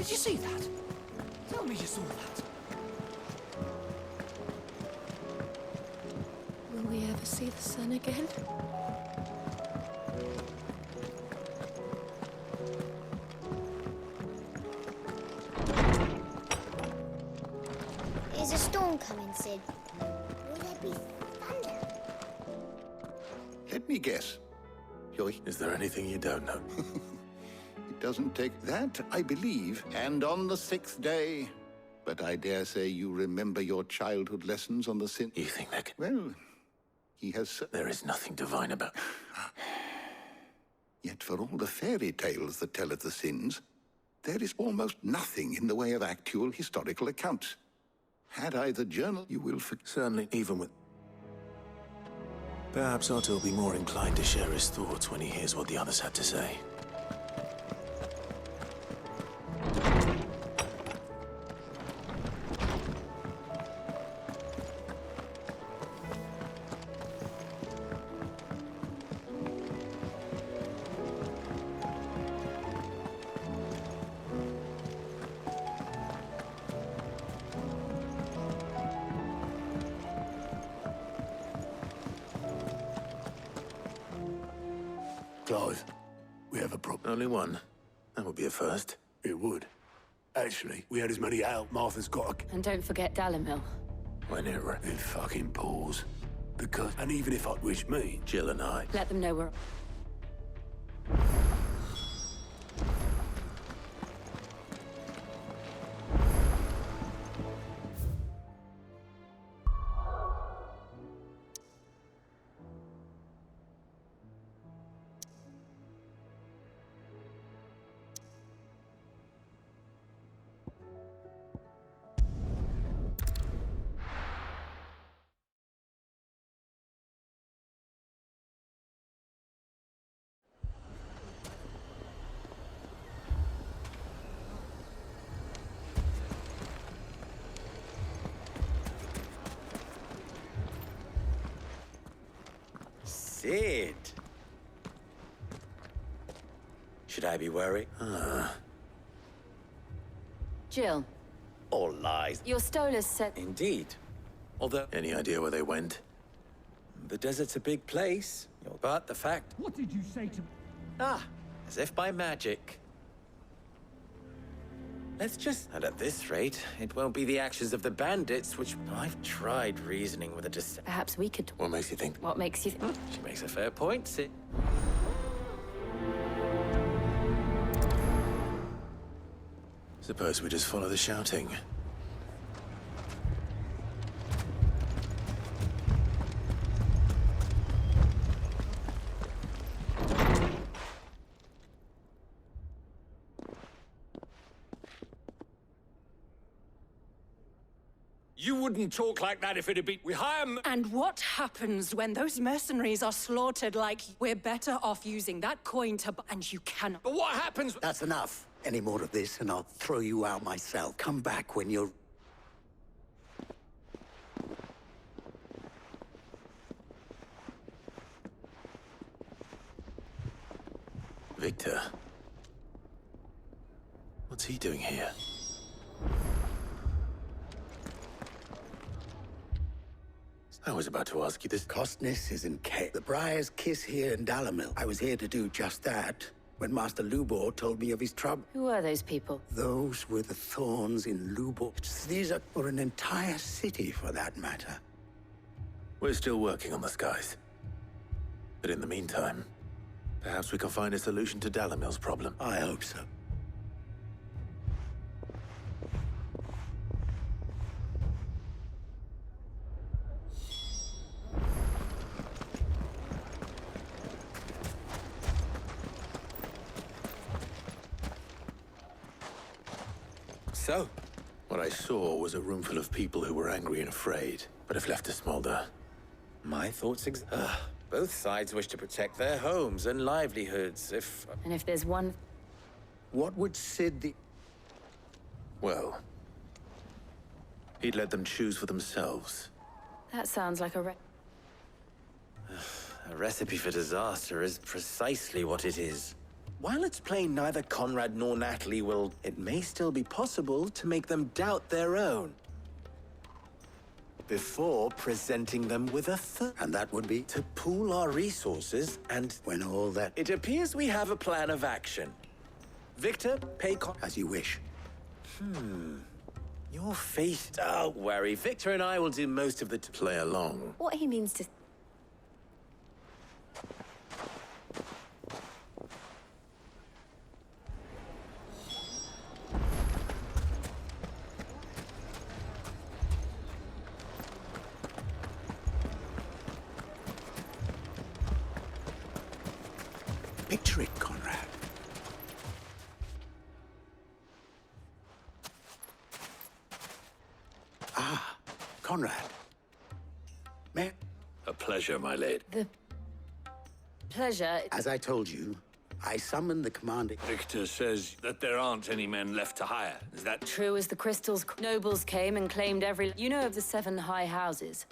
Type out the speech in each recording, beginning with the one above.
Did you see that? Tell me you saw that. Will we ever see the sun again? Is a storm coming, Sid? Will there be thunder? Let me guess. Is there anything you don't know? It doesn't take that, I believe. And on the 6th day. But I dare say you remember your childhood lessons on the sin. You think that... Well, he has... There is nothing divine about... Yet for all the fairy tales that tell of the sins, there is almost nothing in the way of actual historical accounts. Had I the journal, you will forget. Certainly, even with... Perhaps Otto will be more inclined to share his thoughts when he hears what the others had to say. Clive, we have a problem. Only one. That would be a first. It would. Actually, we had as many out. Martha's got And don't forget Dalimil. When it... It fucking pours. Because, and even if I'd wish me... Jill and I... Let them know we're... Sid! Should I be worried? Jill, All lies. your Stolas said... Indeed. Although, Any idea where they went? the desert's a big place. But the fact... What did you say to me? Ah, as if by magic. Let's just... And at this rate, it won't be the actions of the bandits, which... I've tried reasoning with a Perhaps we could... What makes you think? What makes you... She makes a fair point, Sid. Suppose we just follow the shouting. You wouldn't talk like that if it had been... We hire And what happens when those mercenaries are slaughtered like... We're better off using that coin to... And you cannot... But what happens... That's enough. Any more of this and I'll throw you out myself. Come back when you're... Victor. What's he doing here? I was about to ask you this. Costness is in K. The Briar's Kiss here in Dalimil. I was here to do just that when Master Lubor told me of his trouble. Who are those people? Those were the thorns in Lubor. These are for an entire city, for that matter. We're still working on the skies. But in the meantime, perhaps we can find a solution to Dalimil's problem. I hope so. So, What I saw was a room full of people who were angry and afraid, but if left to smolder. my thoughts both sides wish to protect their homes and livelihoods, if... And if there's one... What would Sid the... Well, he'd let them choose for themselves. That sounds like a A recipe for disaster is precisely what it is. While it's plain neither Conrad nor Natalie will, it may still be possible to make them doubt their own. Before presenting them with a third. And that would be? To pool our resources and... When all that... It appears we have a plan of action. Victor, pay As you wish. Your face... Don't worry, Victor and I will do most of the... Play along. What he means to... Picture it, Conrad. Ah, Conrad. May... A pleasure, my lady. The pleasure. As I told you, I summoned the commanding... Victor says that there aren't any men left to hire. Is that true? True as the crystals, nobles came and claimed every. You know of the 7 high houses?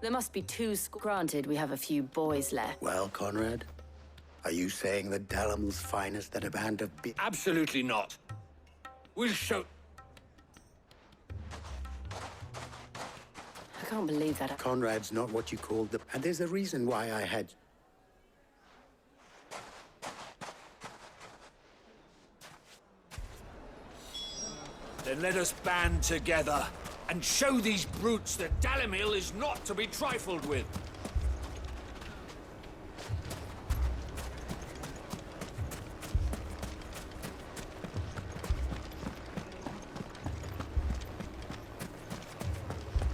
There must be 2. Granted, we have a few boys left. Well, Conrad, are you saying that Dalamel's finest that a band of Absolutely not. We'll show... I can't believe that. Conrad's not what you called the... And there's a reason why I had... Then let us band together and show these brutes that Dalimil is not to be trifled with.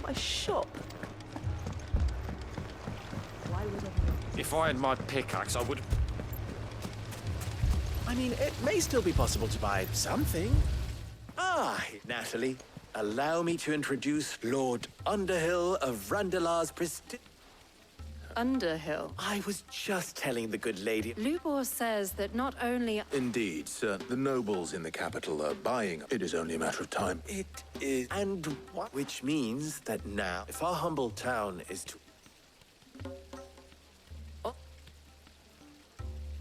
My shop. If I had my pickaxe, I would... I mean, it may still be possible to buy something. Ah, Natalie, allow me to introduce Lord Underhill of Randalar's Presti... Underhill. I was just telling the good lady... Lubor says that not only... Indeed, sir. The nobles in the capital are buying. It is only a matter of time. It is... And what? Which means that now, if our humble town is to... Oh.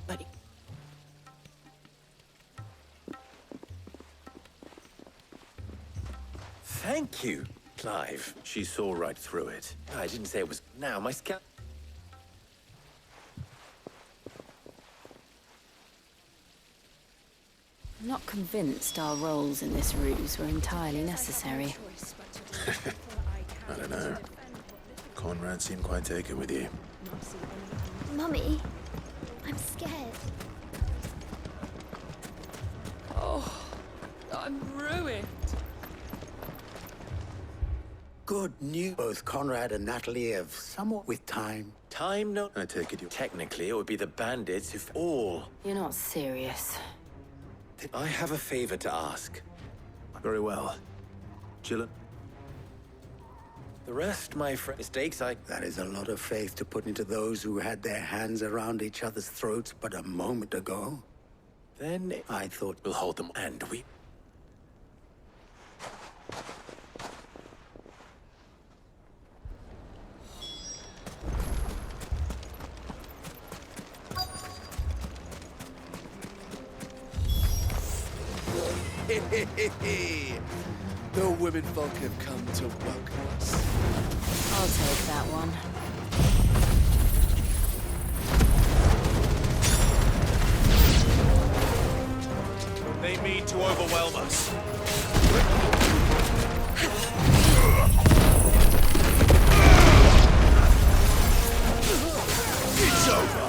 But... Thank you, Clive. She saw right through it. I didn't say it was... Now, my scout... I'm not convinced our roles in this ruse were entirely necessary. I don't know. Conrad seemed quite taken with you. Mummy, I'm scared. Oh, I'm ruined. Good news. Both Conrad and Natalie have somewhat with time. Time no... I take it you... Technically, it would be the bandits if all... You're not serious. I have a favor to ask. Very well. Chillin'? The rest, my friend... Mistakes I... That is a lot of faith to put into those who had their hands around each other's throats but a moment ago. Then I thought... We'll hold them. And we... The women folk have come to welcome us. I'll take that one. They mean to overwhelm us. It's over.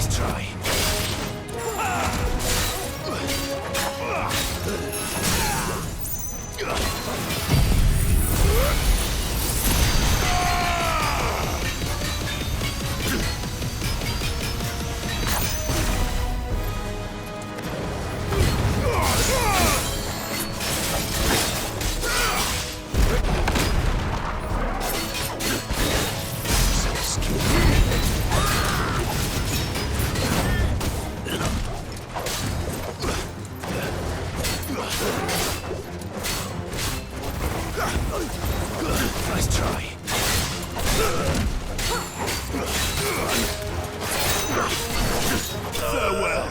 Nice try. Nice try. Farewell.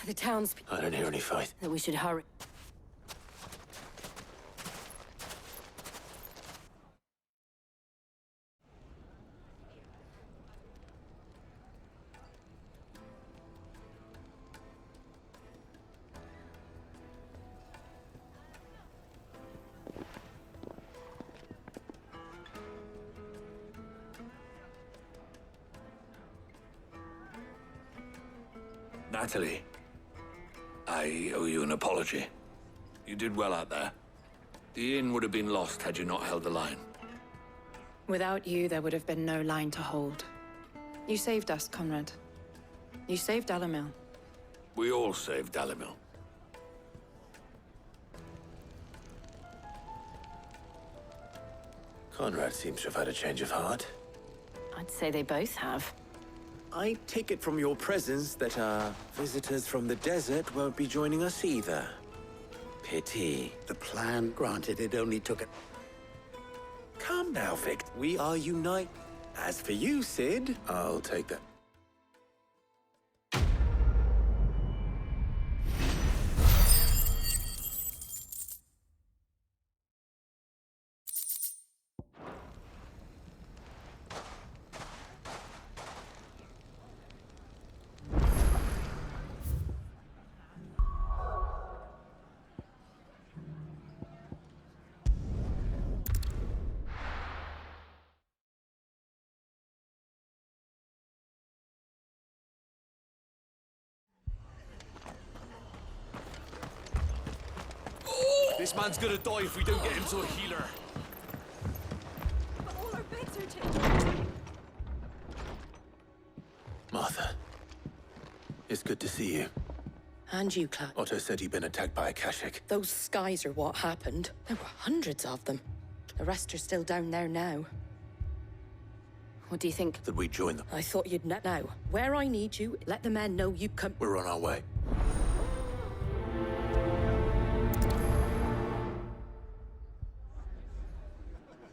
The townspeople I don't hear any fight. that we should hurry. Natalie, I owe you an apology. You did well out there. The inn would have been lost had you not held the line. Without you, there would have been no line to hold. You saved us, Conrad. You saved Dalamil. We all saved Dalamil. Conrad seems to have had a change of heart. I'd say they both have. I take it from your presence that our visitors from the desert won't be joining us either. Pity. The plan, granted, it only took a... Come now, Vic. We are unite. As for you, Sid... I'll take that. This man's gonna die if we don't get him to a healer. But all our beds are taken. Martha. It's good to see you. And you, Clark. Otto said you'd been attacked by a Kashik. Those skies are what happened. There were hundreds of them. The rest are still down there now. What do you think? That we join them. I thought you'd now. Where I need you, let the men know you come. We're on our way.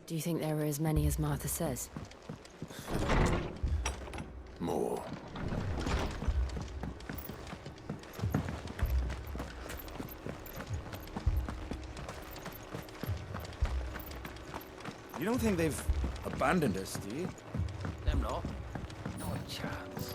Do you think there are as many as Martha says? More. You don't think they've abandoned us, do you? Them not. Not a chance.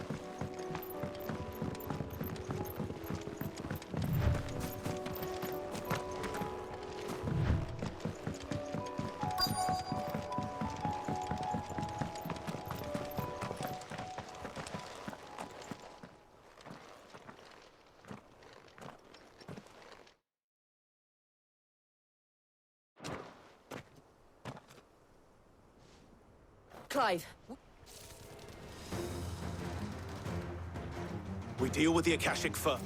Clive. We deal with the Akashic first.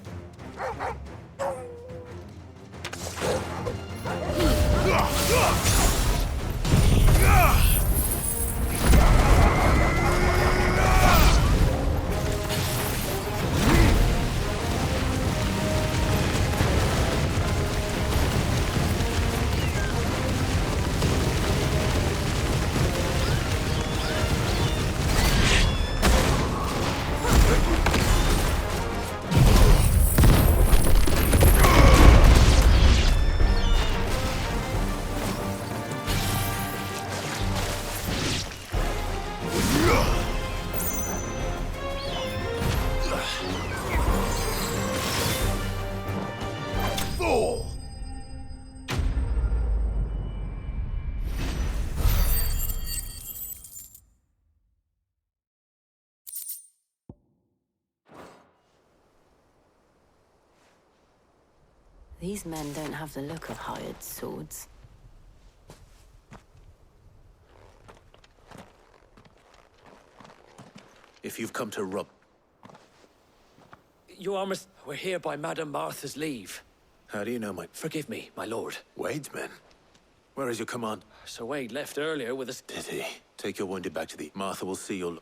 These men don't have the look of hired swords. If you've come to rob... Your Armor, we're here by Madame Martha's leave. How do you know my... Forgive me, my lord. Wade's men? Where is your command? Sir Wade left earlier with us. Did he? Take your wounded back to the... Martha will see your...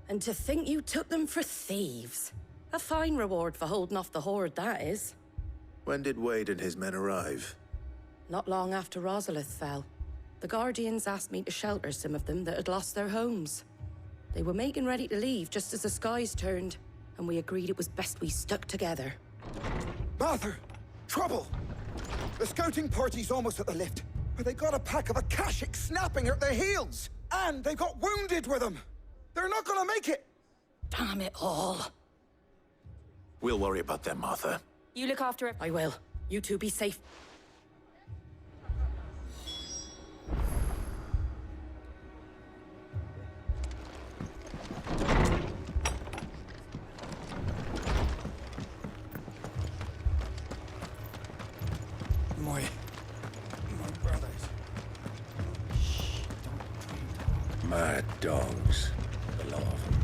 And to think you took them for thieves. A fine reward for holding off the horde, that is. When did Wade and his men arrive? Not long after Rosalith fell. The Guardians asked me to shelter some of them that had lost their homes. They were making ready to leave just as the skies turned, and we agreed it was best we stuck together. Martha! Trouble! The scouting party's almost at the lift, but they got a pack of Akashics snapping at their heels! And they got wounded with them! They're not gonna make it! Damn it all. We'll worry about them, Martha. You look after it. I will. You two be safe. My brothers. Shh, don't. Mad dogs. The lot of them.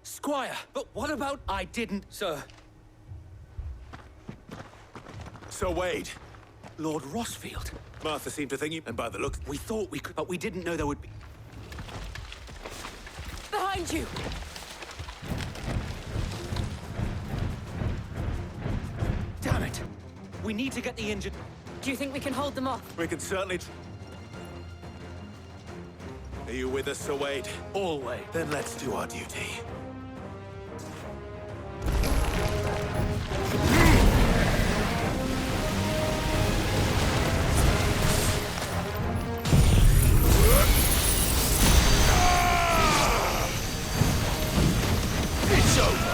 Squire, but what about... I didn't, sir. Sir Wade. Lord Rossfield. Martha seemed to think you... And by the looks... We thought we could, but we didn't know there would be... Behind you! Damn it! We need to get the injured... Do you think we can hold them off? We can certainly... Are you with us, Sir Wade? Always. Then let's do our duty. It's over!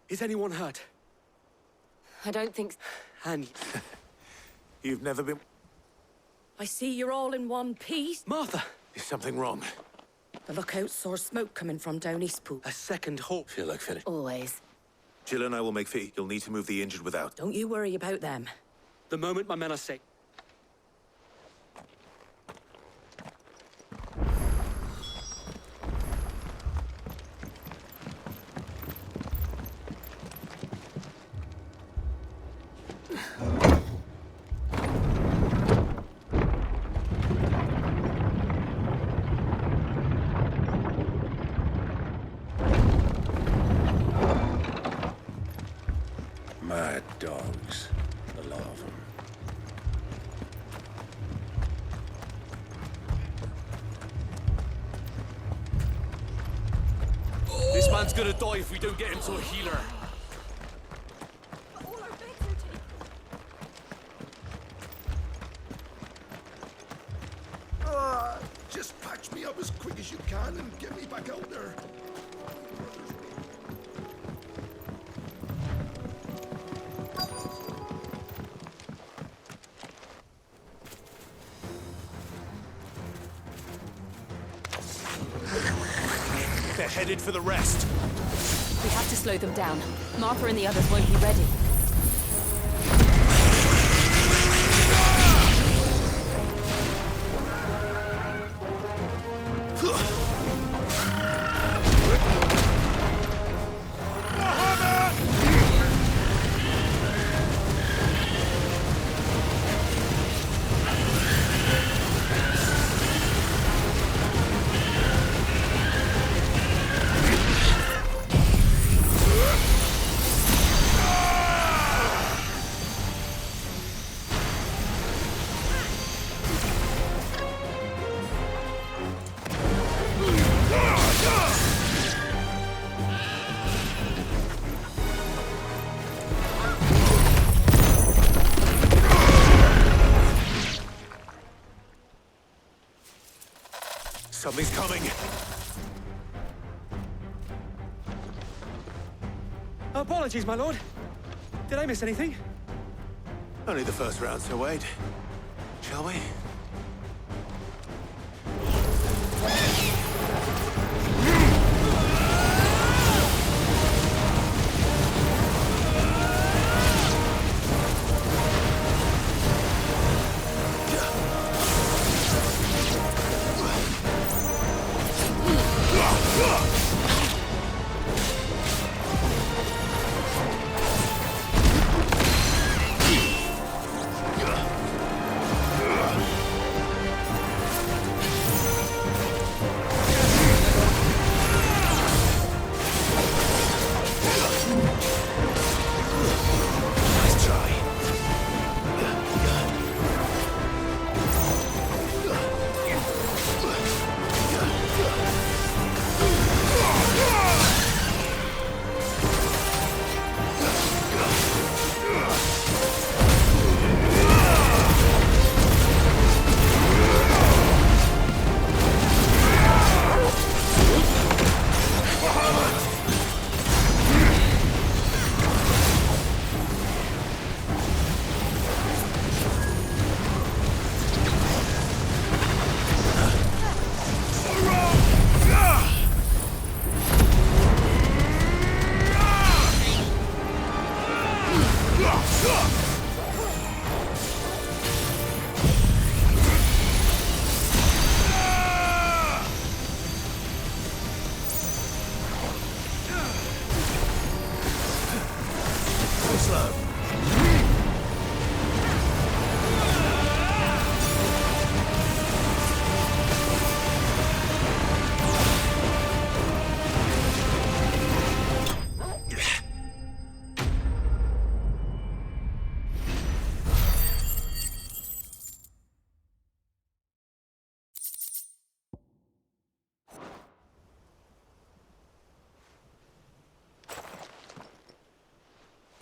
Is anyone hurt? I don't think... And You've never been... I see you're all in one piece. Martha! Is something wrong? The lookout saw smoke coming from down East Pool. A second halt. Feel like finish. Always. Jill and I will make fee. You'll need to move the injured without. Don't you worry about them. The moment my men are safe. Mad dogs. The lot of them. This man's gonna die if we don't get him to a healer. Just patch me up as quick as you can and get me back out there. They're headed for the rest. We have to slow them down. Martha and the others won't be ready. Something's coming. Apologies, my lord. Did I miss anything? Only the first round, so wait. Shall we?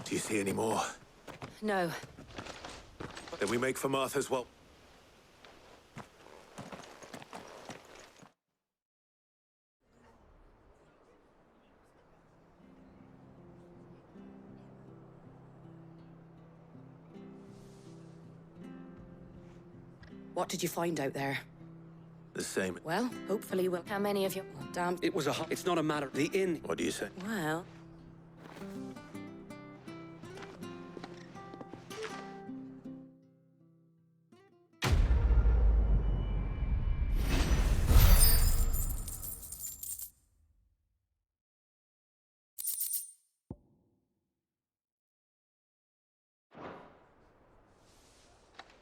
Do you see any more? No. Then we make for Martha's, well... What did you find out there? The same. Well, hopefully we'll... How many of you... Oh, damn. It was it's not a matter. The inn. What do you say? Well...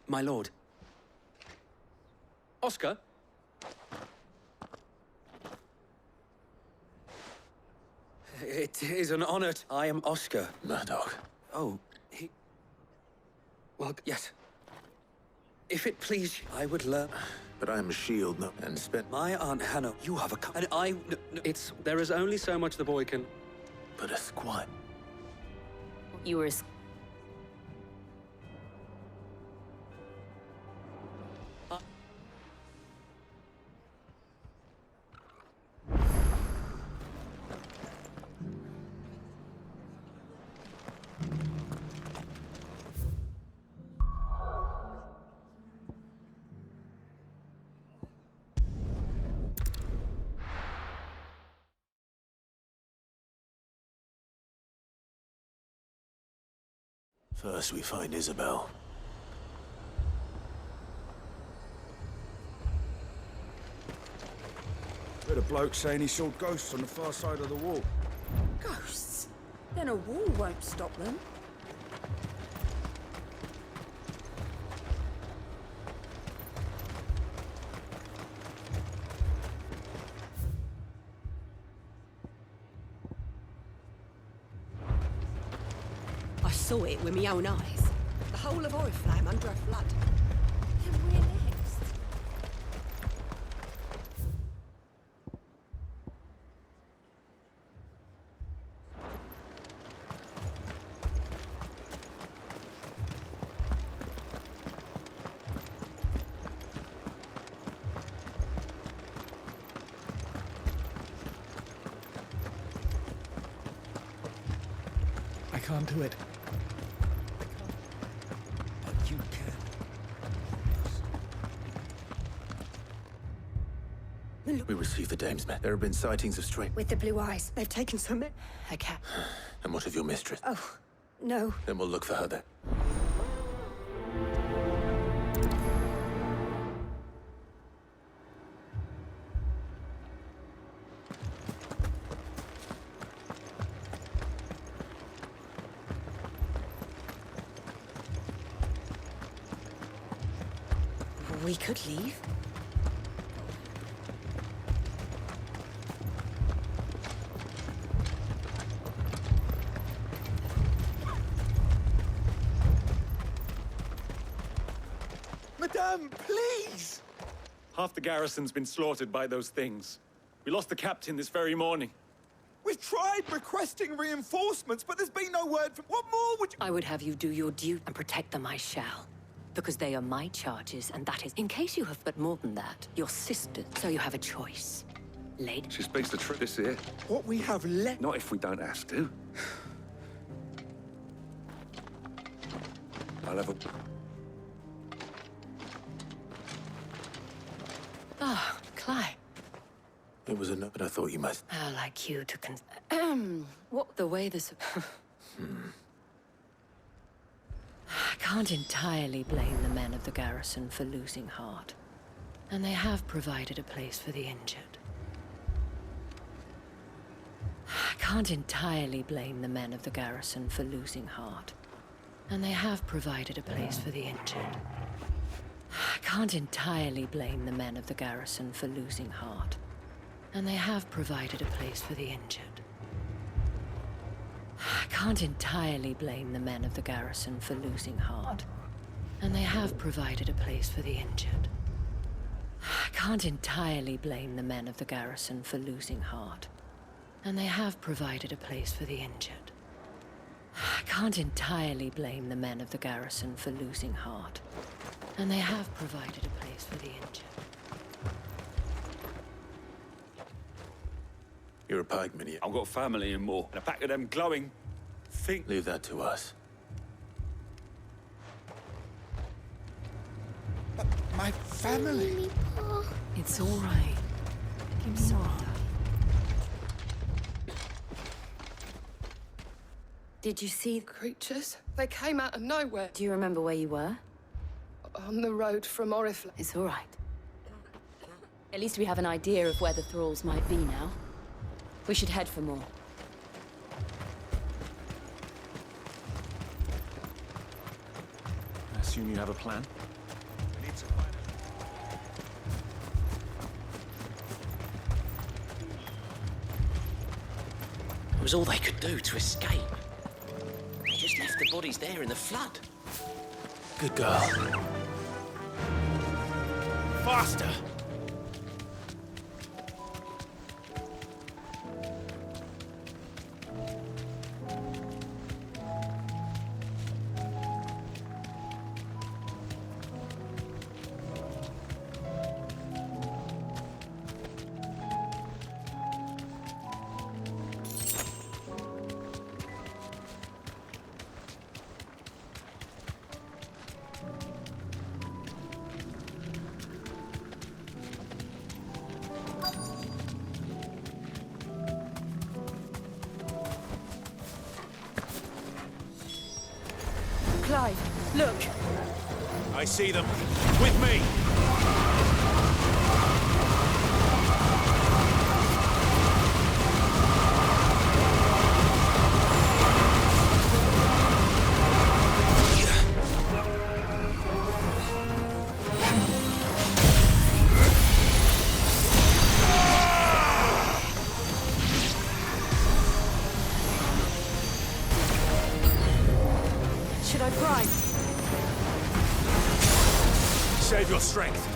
My lord. Oscar? It is an honor. I am Oscar. Murdoch. Oh, he... Well, yes. If it please you, I would learn... But I am a shield, no, and spent... My Aunt Hannah, you have a... And I... No, it's... There is only so much the boy can... But a squire. You were... First we find Isabel. Heard a bloke saying he saw ghosts on the far side of the wall. Ghosts? Then a wall won't stop them. I saw it with my own eyes. The whole of Oriflamme under a flood. And where next? I can't do it. But you can. We received the dame's men. There have been sightings of strange... With the blue eyes. They've taken so many... A cat. And what of your mistress? Oh, no. Then we'll look for her there. We could leave. Madame, please! Half the garrison's been slaughtered by those things. We lost the captain this very morning. We've tried requesting reinforcements, but there's been no word from... What more would you... I would have you do your duty and protect them, I shall. Because they are my charges, and that is... In case you have but more than that, your sisters, so you have a choice. Lady... She speaks the truth this here. What we have left... Not if we don't have to. I'll have a... Ah, Clive. It was a no, but I thought you must... I'd like you to what the way this... I can't entirely blame the men of the garrison for losing heart. And they have provided a place for the injured. I can't entirely blame the men of the garrison for losing heart. And they have provided a place for the injured. I can't entirely blame the men of the garrison for losing heart. And they have provided a place for the injured. I can't entirely blame the men of the garrison for losing heart. And they have provided a place for the injured. I can't entirely blame the men of the garrison for losing heart. And they have provided a place for the injured. I can't entirely blame the men of the garrison for losing heart. And they have provided a place for the injured. You're a pike, Minion. I've got family and more, and a pack of them glowing things. Leave that to us. My family. It's all right. I'm sorry. Did you see Creatures? They came out of nowhere. Do you remember where you were? On the road from Oriflamme. It's all right. At least we have an idea of where the thralls might be now. We should head for more. I assume you have a plan? It was all they could do to escape. They just left the bodies there in the flood. Good girl. Faster! Clive, look! I see them. With me! Should I bribe? Save your strength.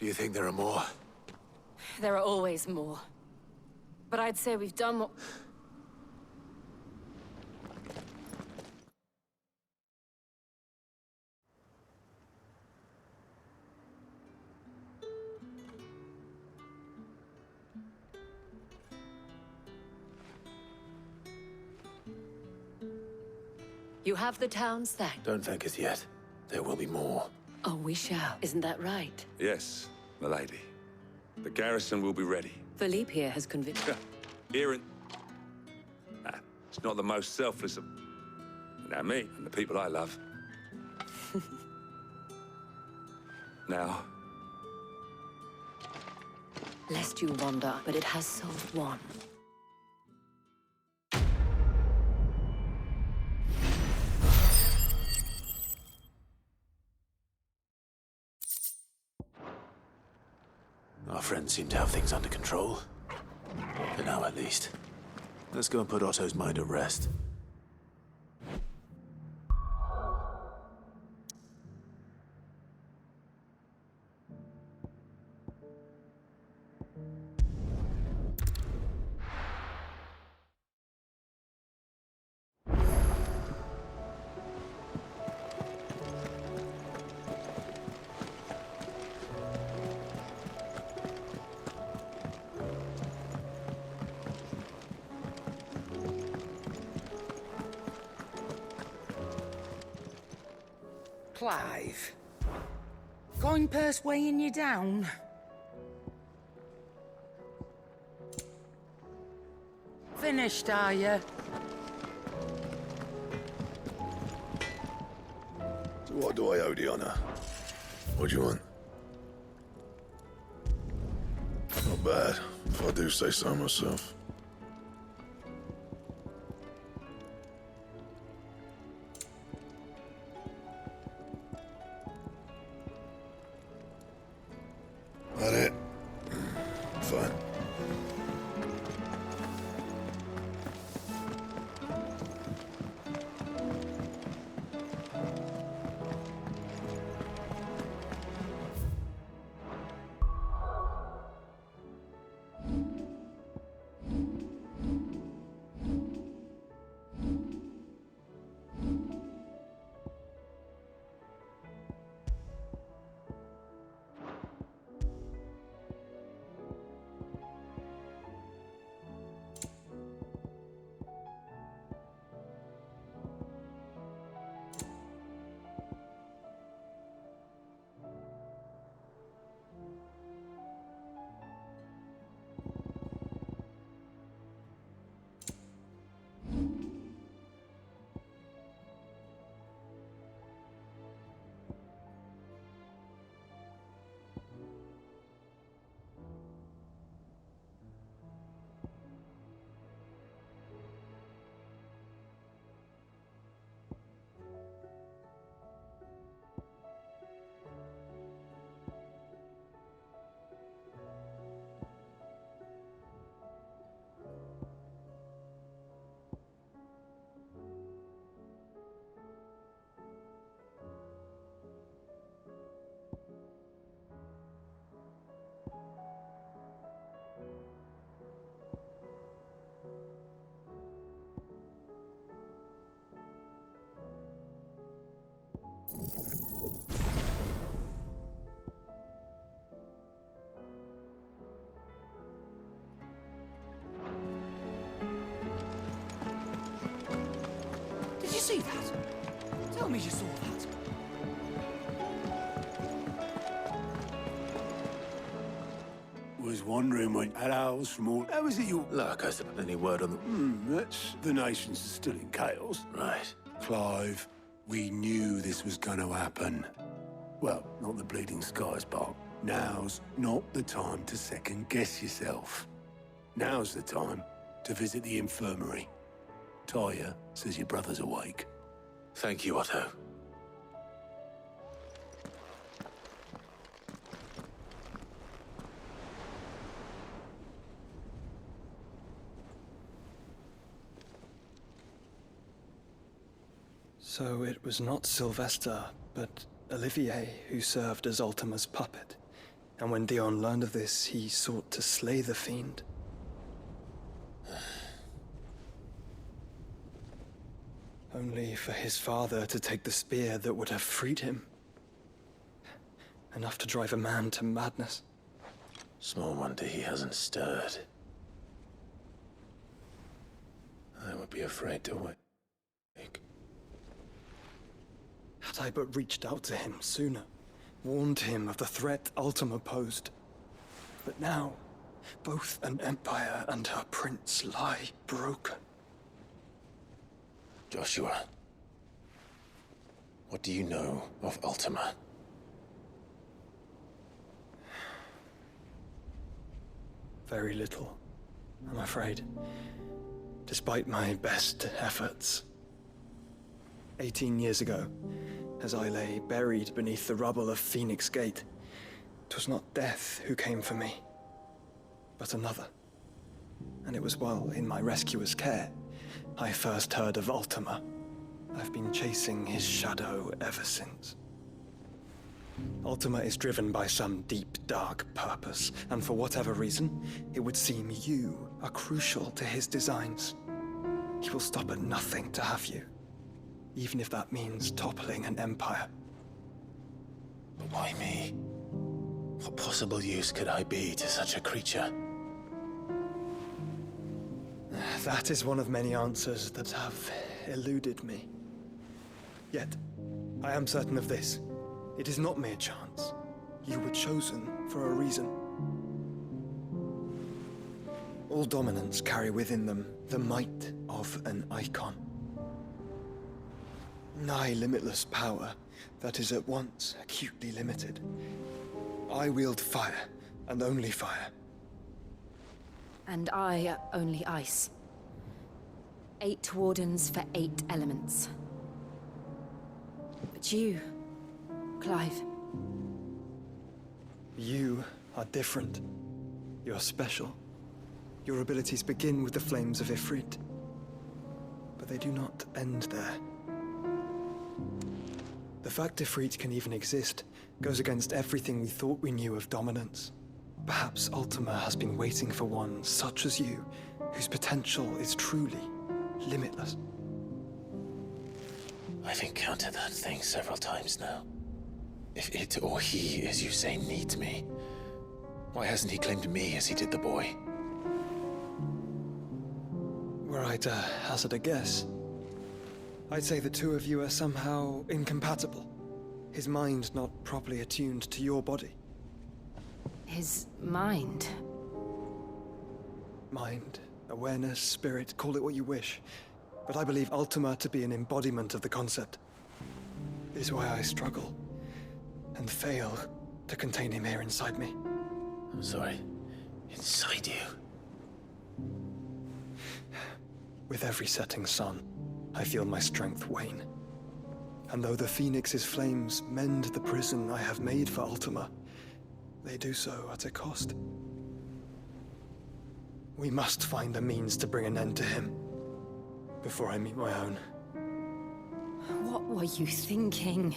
Do you think there are more? There are always more. But I'd say we've done what... You have the town's thanks. Don't thank us yet. There will be more. Oh, we shall. Isn't that right? Yes, milady. The garrison will be ready. Philippe here has convinced... Here and... it's not the most selfless of... Now me and the people I love. Now... Lest you wander, but it has solved one. Our friends seem to have things under control. For now, at least. Let's go and put Otto's mind at rest. Clive. Going purse weighing you down? Finished, are you? So what do I owe the honor? What do you want? Not bad, if I do say so myself. That it? Fine. Did you see that? Tell me you saw that. Was wondering when allows from all... How is it you... Look, I suppose any word on the... that's... The nations are still in chaos. Right. Clive, we knew this was going to happen. Well, not the bleeding skies part. Now's not the time to second-guess yourself. Now's the time to visit the infirmary. Tyre says your brother's awake. Thank you, Otto. So it was not Sylvester, but Olivier who served as Ultima's puppet. And when Dion learned of this, he sought to slay the fiend. Only for his father to take the spear that would have freed him. Enough to drive a man to madness. Small wonder he hasn't stirred. I would be afraid to wake. Had I but reached out to him sooner, warned him of the threat Ultima posed. But now, both an empire and her prince lie broken. Joshua, what do you know of Ultima? Very little, I'm afraid. Despite my best efforts. 18 years ago, as I lay buried beneath the rubble of Phoenix Gate, 'twas not death who came for me, but another. And it was while in my rescuer's care I first heard of Ultima. I've been chasing his shadow ever since. Ultima is driven by some deep, dark purpose, and for whatever reason, it would seem you are crucial to his designs. He will stop at nothing to have you, even if that means toppling an empire. But why me? What possible use could I be to such a creature? That is one of many answers that have eluded me. Yet, I am certain of this. It is not mere chance. You were chosen for a reason. All dominants carry within them the might of an Eikon. Nigh limitless power that is at once acutely limited. I wield fire, and only fire. And I only ice. 8 wardens for 8 elements. But you, Clive. You are different. You're special. Your abilities begin with the flames of Ifrit. But they do not end there. The fact Ifrit can even exist goes against everything we thought we knew of dominance. Perhaps Ultima has been waiting for one such as you, whose potential is truly limitless. I've encountered that thing several times now. If it or he, as you say, needs me, why hasn't he claimed me as he did the boy? Were I to hazard a guess, I'd say the two of you are somehow incompatible. His mind not properly attuned to your body. His mind? Mind, awareness, spirit, call it what you wish. But I believe Ultima to be an embodiment of the concept. It is why I struggle and fail to contain him here inside me. I'm sorry. Inside you? With every setting sun, I feel my strength wane. And though the Phoenix's flames mend the prison I have made for Ultima, they do so at a cost. We must find a means to bring an end to him before I meet my own. What were you thinking?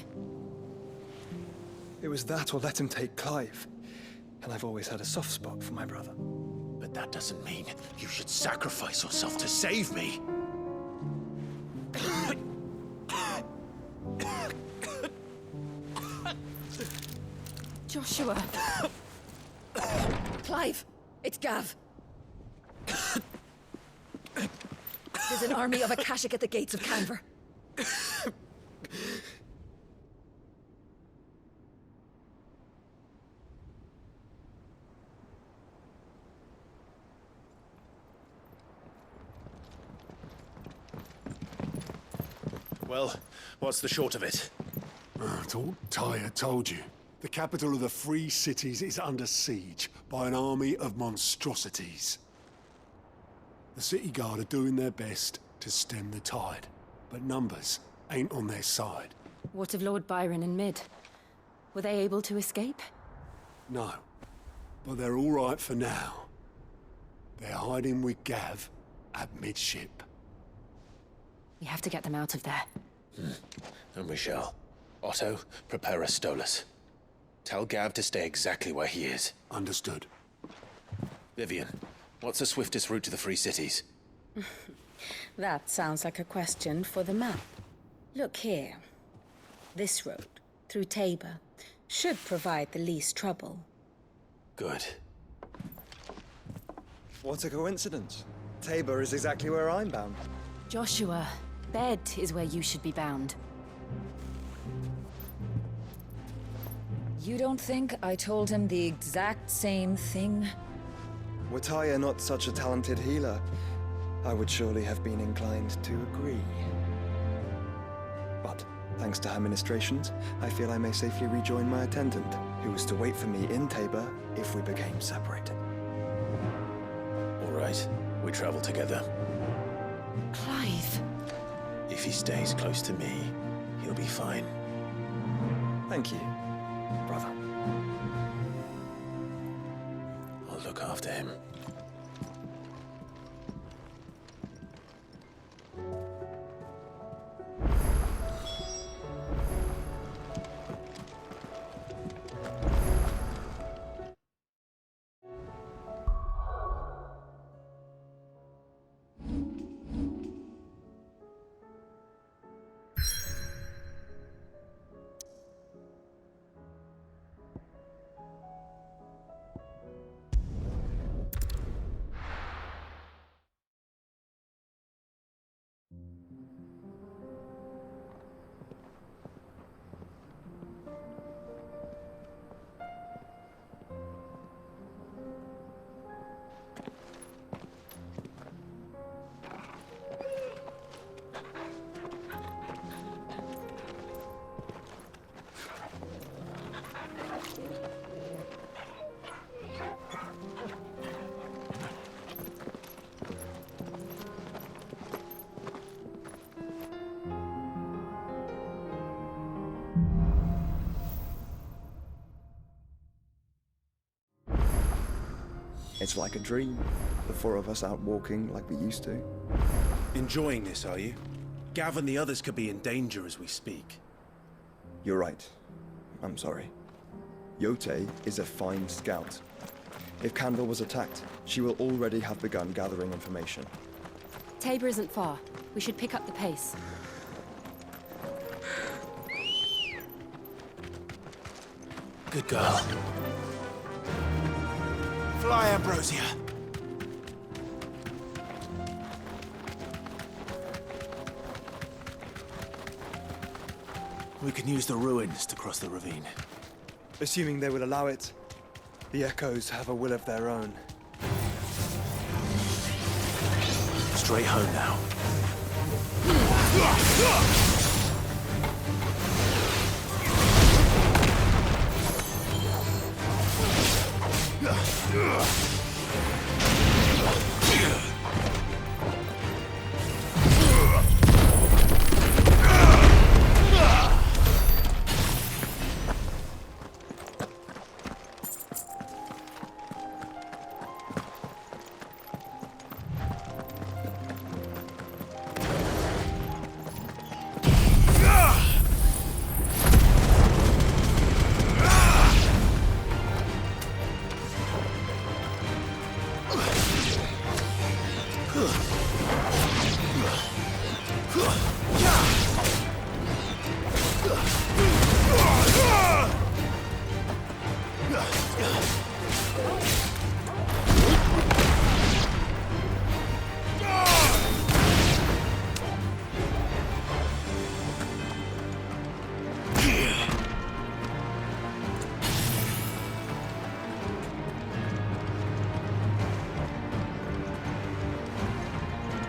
It was that or let him take Clive. And I've always had a soft spot for my brother. But that doesn't mean you should sacrifice yourself to save me. Joshua. Clive, it's Gav. There's an army of Akashic at the gates of Canver. Well, what's the short of it? I thought Tyre told you. The capital of the Free Cities is under siege by an army of monstrosities. The City Guard are doing their best to stem the tide, but numbers ain't on their side. What of Lord Byron and Mid? Were they able to escape? No, but they're all right for now. They're hiding with Gav at midship. We have to get them out of there. And we shall. Otto, prepare a Stolas. Tell Gav to stay exactly where he is. Understood. Vivian, what's the swiftest route to the Free Cities? That sounds like a question for the map. Look here. This road, through Tabor, should provide the least trouble. Good. What a coincidence. Tabor is exactly where I'm bound. Joshua, bed is where you should be bound. You don't think I told him the exact same thing? Were Tyre not such a talented healer, I would surely have been inclined to agree. But, thanks to her ministrations, I feel I may safely rejoin my attendant, who was to wait for me in Tabor if we became separated. All right, we travel together. Clive. If he stays close to me, he'll be fine. Thank you, brother. I'll look after him. It's like a dream. The four of us out walking like we used to. Enjoying this, are you? Gav and the others could be in danger as we speak. You're right. I'm sorry. Yote is a fine scout. If Candle was attacked, she will already have begun gathering information. Tabor isn't far. We should pick up the pace. Good girl. Fly, Ambrosia. We can use the ruins to cross the ravine. Assuming they will allow it, the Echoes have a will of their own. Straight home now.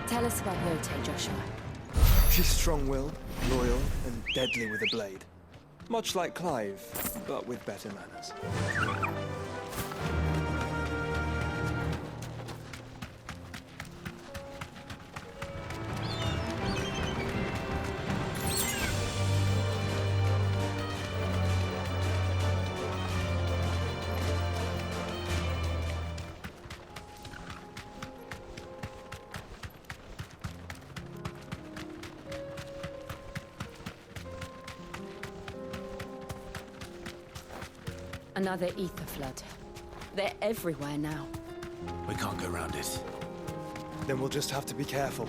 Tell us about Yote, Joshua. She's strong-willed, loyal, and deadly with a blade. Much like Clive, but with better manners. Another ether flood. They're everywhere now. We can't go around it. Then we'll just have to be careful.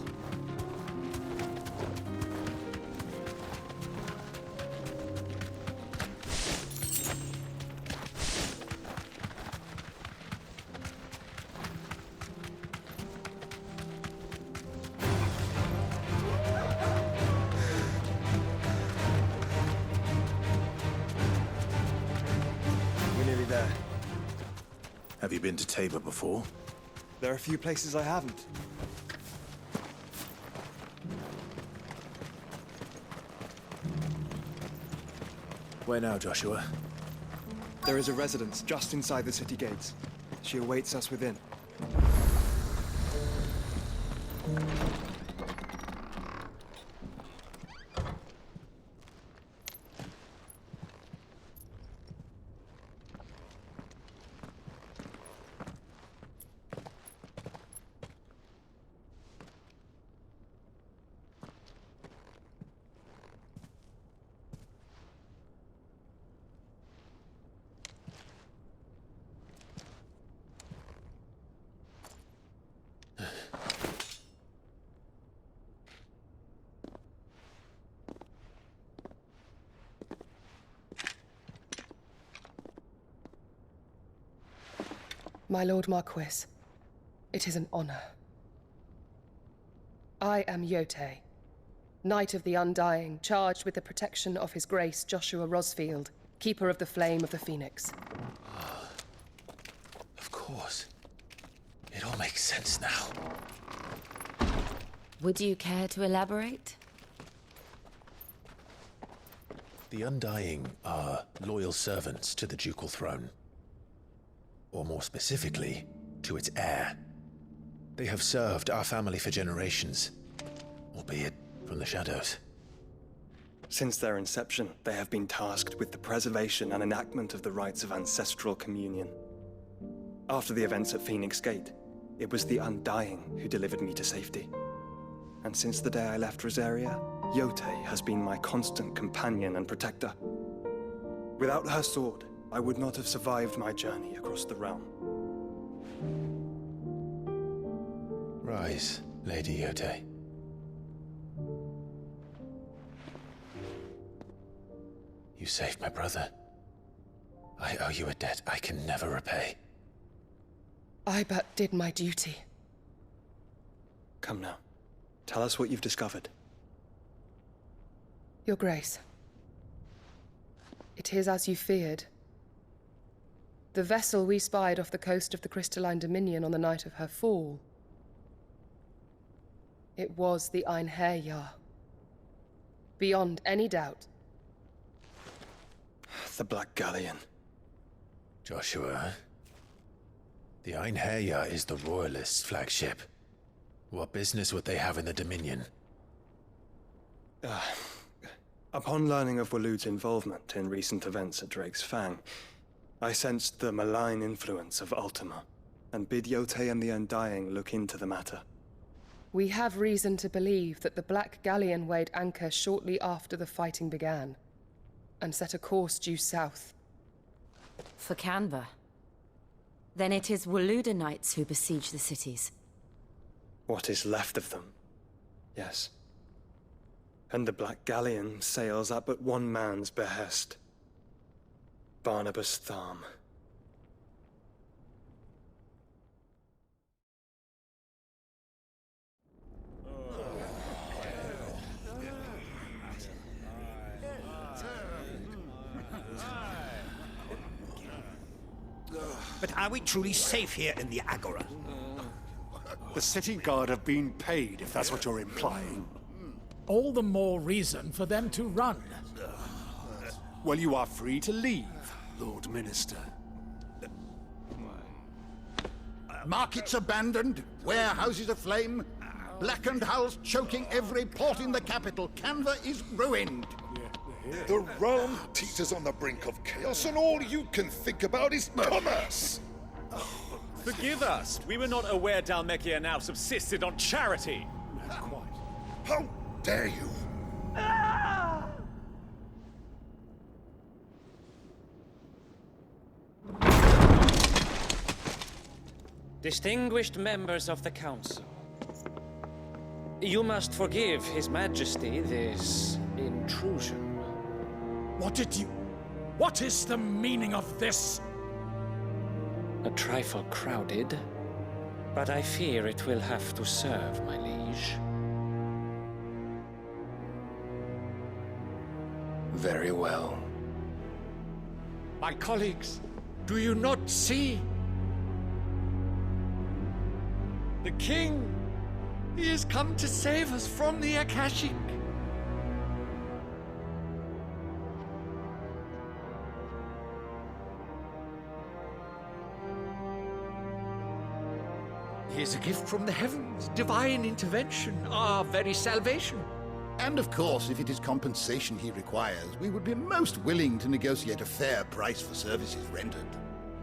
Have you been to Tabor before? There are a few places I haven't. Where now, Joshua? There is a residence just inside the city gates. She awaits us within. My Lord Marquis, it is an honor. I am Yote, Knight of the Undying, charged with the protection of His Grace Joshua Rosfield, Keeper of the Flame of the Phoenix. Of course. It all makes sense now. Would you care to elaborate? The Undying are loyal servants to the ducal throne. Or more specifically, to its heir. They have served our family for generations, albeit from the shadows. Since their inception, they have been tasked with the preservation and enactment of the rites of ancestral communion. After the events at Phoenix Gate, it was the Undying who delivered me to safety. And since the day I left Rosaria, Yote has been my constant companion and protector. Without her sword, I would not have survived my journey across the realm. Rise, Lady Yote. You saved my brother. I owe you a debt I can never repay. I but did my duty. Come now. Tell us what you've discovered. Your Grace. It is as you feared. The vessel we spied off the coast of the Crystalline Dominion on the night of her fall. It was the Einherjar. Beyond any doubt. The Black Galleon. Joshua, the Einherjar is the Royalists' flagship. What business would they have in the Dominion? Upon learning of Waloed's involvement in recent events at Drake's Fang, I sensed the malign influence of Ultima, and bid Yote and the Undying look into the matter. We have reason to believe that the Black Galleon weighed anchor shortly after the fighting began, and set a course due south. For Canva. Then it is Waloed Knights who besiege the cities. What is left of them, yes. And the Black Galleon sails at but one man's behest. Barnabas Tharm. But are we truly safe here in the Agora? The city guard have been paid, if that's what you're implying. All the more reason for them to run. Well, you are free to leave, Lord Minister. Markets abandoned, warehouses aflame, blackened hulls choking every port in the capital. Canva is ruined. The realm teeters on the brink of chaos, and all you can think about is commerce. Forgive us. We were not aware Dhalmekia now subsisted on charity. How dare you? Distinguished members of the Council, you must forgive His Majesty this intrusion. What is the meaning of this? A trifle crowded, but I fear it will have to serve, my liege. Very well. My colleagues, do you not see? The king! He has come to save us from the Akashic! He is a gift from the heavens, divine intervention, our very salvation. And of course, if it is compensation he requires, we would be most willing to negotiate a fair price for services rendered.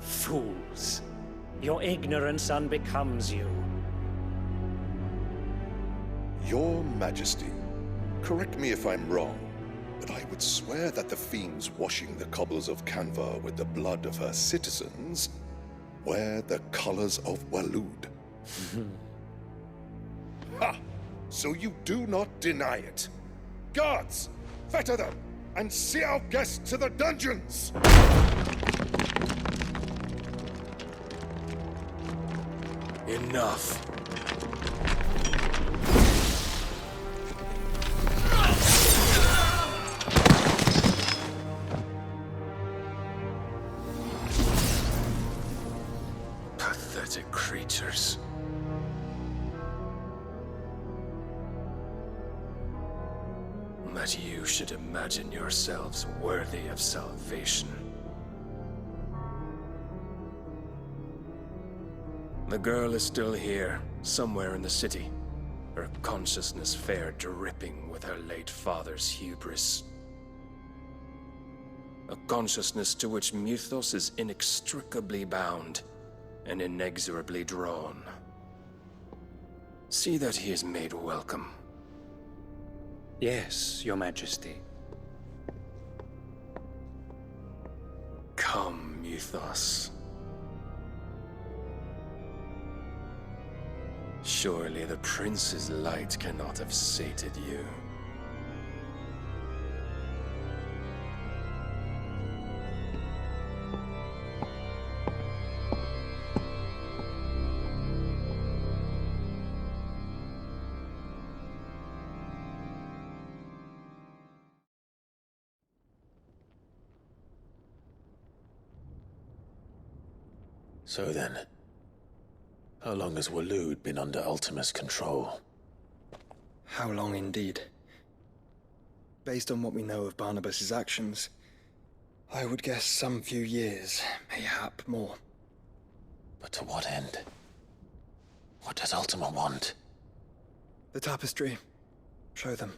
Fools. Your ignorance unbecomes you. Your Majesty, correct me if I'm wrong, but I would swear that the fiends washing the cobbles of Canva with the blood of her citizens wear the colors of Waloed. Ha! So you do not deny it. Guards, fetter them, and see our guests to the dungeons! Enough. Pathetic creatures. That you should imagine yourselves worthy of salvation. The girl is still here, somewhere in the city, her consciousness fair dripping with her late father's hubris. A consciousness to which Mythos is inextricably bound and inexorably drawn. See that he is made welcome. Yes, Your Majesty. Come, Mythos. Surely the Prince's light cannot have sated you. So then, how long has Waloed been under Ultima's control? How long indeed? Based on what we know of Barnabas's actions, I would guess some few years, mayhap more. But to what end? What does Ultima want? The tapestry. Show them.